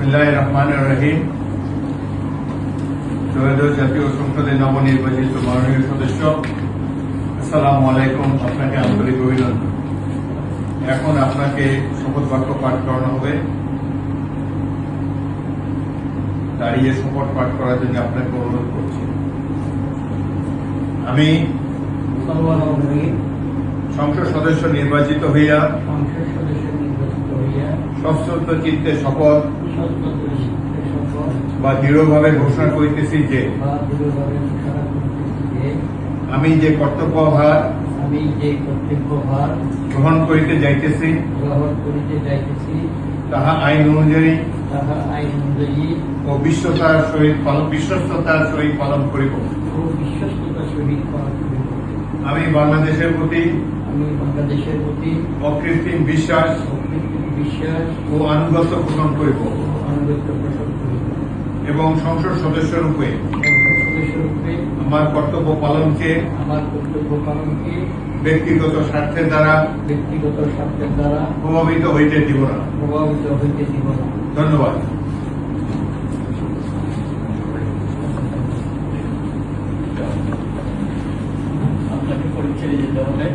বিসমিল্লাহির রহমানির রহিম। ত্রয়োদশ জাতীয় সংসদের নবনির্বাচিত মাননীয় সদস্য, আসসালামু আলাইকুম। আপনাকে আন্তরিক অভিনন্দন। এখন আপনাকে শপথ বাক্য পাঠ করানো হবে। দাঁড়িয়ে শপথ পাঠ করার জন্য আপনাকে অনুরোধ করছি। আমি সংসদ সদস্য নির্বাচিত হইয়া সশ্রদ্ধ চিত্তে শপথ বা দৃঢ়ভাবে ঘোষণা করিতেছি যে আমি যে কর্তব্যভার গ্রহণ করিতে যাইতেছি তাহা আইন অনুযায়ী ও বিশ্বস্ততার সহিত পালন করিব। আমি বাংলাদেশের প্রতি অকৃত্রিম বিশ্বাস ও আনুগত্য পোষণ করিব এবং সংসদ সদস্য রূপে আমার কর্তব্য পালনকে ব্যক্তিগত স্বার্থের দ্বারা প্রভাবিত হইতে দিব না। ধন্যবাদ। আপনাকে পরীক্ষা যেতে হবে।